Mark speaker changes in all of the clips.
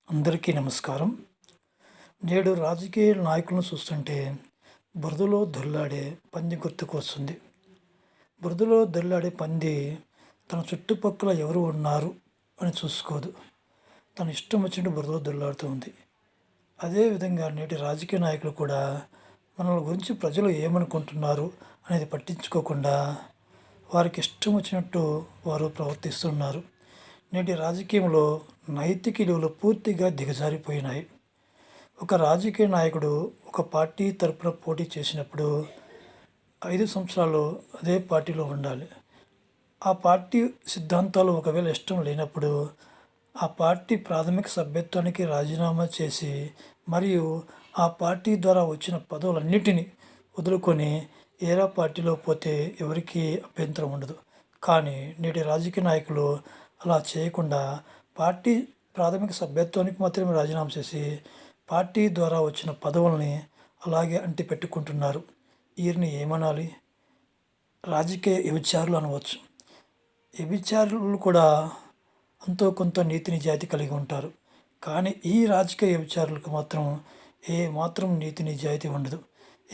Speaker 1: అందరికీ నమస్కారం. నేడు రాజకీయ నాయకులను చూస్తుంటే బురదలో దొర్లాడే పంది గుర్తుకు వస్తుంది. బురదలో దొర్లాడే పంది తన చుట్టుపక్కల ఎవరు ఉన్నారు అని చూసుకోదు. తన ఇష్టం వచ్చినట్టు బురదలో దొర్లాడుతూ ఉంది. అదేవిధంగా నేటి రాజకీయ నాయకులు కూడా మనల గురించి ప్రజలు ఏమనుకుంటున్నారు అనేది పట్టించుకోకుండా వారికి ఇష్టం వచ్చినట్టు వారు ప్రవర్తిస్తున్నారు. నేటి రాజకీయంలో నైతిక విలువలు పూర్తిగా దిగజారిపోయినాయి. ఒక రాజకీయ నాయకుడు ఒక పార్టీ తరపున పోటీ చేసినప్పుడు 5 సంవత్సరాలు అదే పార్టీలో ఉండాలి. ఆ పార్టీ సిద్ధాంతాలు ఒకవేళ ఇష్టం లేనప్పుడు ఆ పార్టీ ప్రాథమిక సభ్యత్వానికి రాజీనామా చేసి మరియు ఆ పార్టీ ద్వారా వచ్చిన పదవులన్నిటినీ వదులుకొని ఏరా పార్టీలో పోతే ఎవరికీ అభ్యంతరం ఉండదు. కానీ నేటి రాజకీయ నాయకులు అలా చేయకుండా పార్టీ ప్రాథమిక సభ్యత్వానికి మాత్రమే రాజీనామా చేసి పార్టీ ద్వారా వచ్చిన పదవుల్ని అలాగే అంటిపెట్టుకుంటున్నారు. వీరిని ఏమనాలి? రాజకీయ వ్యభిచారులు అనవచ్చు. వ్యభిచారులు కూడా అంతో కొంత నీతి నిజాయితీ కలిగి ఉంటారు. కానీ ఈ రాజకీయ వ్యభిచారులకు మాత్రం ఏ మాత్రం నీతి నిజాయితీ ఉండదు.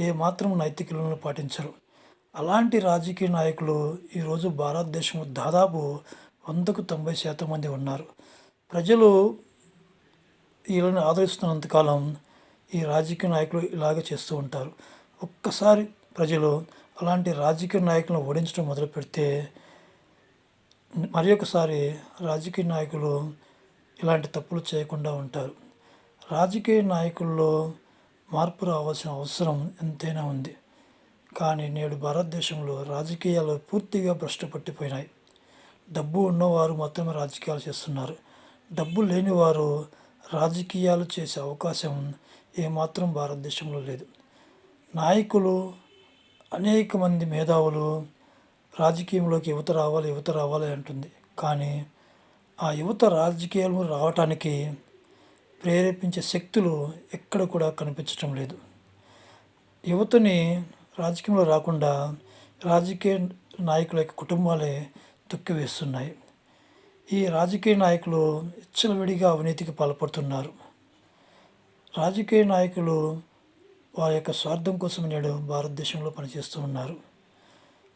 Speaker 1: ఏ మాత్రం నైతిక విలువలను పాటించరు. అలాంటి రాజకీయ నాయకులు ఈరోజు భారతదేశంలో దాదాపు 100% మంది ఉన్నారు. ప్రజలు వీళ్ళని ఆదరిస్తున్నంతకాలం ఈ రాజకీయ నాయకులు ఇలాగే చేస్తూ ఉంటారు. ఒక్కసారి ప్రజలు అలాంటి రాజకీయ నాయకులను ఓడించడం మొదలు పెడితే మరి ఒకసారి రాజకీయ నాయకులు ఇలాంటి తప్పులు చేయకుండా ఉంటారు. రాజకీయ నాయకుల్లో మార్పు రావాల్సిన అవసరం ఎంతైనా ఉంది. కానీ నేడు భారతదేశంలో రాజకీయాలు పూర్తిగా భ్రష్టు పట్టిపోయినాయి. డబ్బు ఉన్నవారు మాత్రమే రాజకీయాలు చేస్తున్నారు. డబ్బు లేని వారు రాజకీయాలు చేసే అవకాశం ఏమాత్రం భారతదేశంలో లేదు. నాయకులు అనేక మంది మేధావులు రాజకీయంలోకి యువత రావాలి అంటుంది. కానీ ఆ యువత రాజకీయాలు రావటానికి ప్రేరేపించే శక్తులు ఎక్కడ కూడా కనిపించటం లేదు. యువతని రాజకీయంలో రాకుండా రాజకీయ నాయకుల యొక్క కుటుంబాలే తొక్కివేస్తున్నాయి. ఈ రాజకీయ నాయకులు విచ్చలవిడిగా అవినీతికి పాల్పడుతున్నారు. రాజకీయ నాయకులు వారి యొక్క స్వార్థం కోసం నేడు భారతదేశంలో పనిచేస్తూ ఉన్నారు.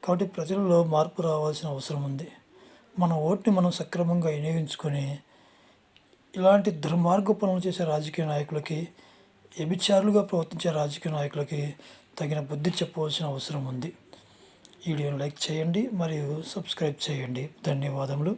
Speaker 1: కాబట్టి ప్రజలలో మార్పు రావాల్సిన అవసరం ఉంది. మన ఓటుని మనం సక్రమంగా వినియోగించుకొని ఇలాంటి దుర్మార్గ పనులు చేసే రాజకీయ నాయకులకి, వ్యభిచారులుగా ప్రవర్తించే రాజకీయ నాయకులకి తగిన బుద్ధి చెప్పవలసిన అవసరం ఉంది. ఈ వీడియోని లైక్ చేయండి మరియు సబ్స్క్రైబ్ చేయండి. ధన్యవాదములు.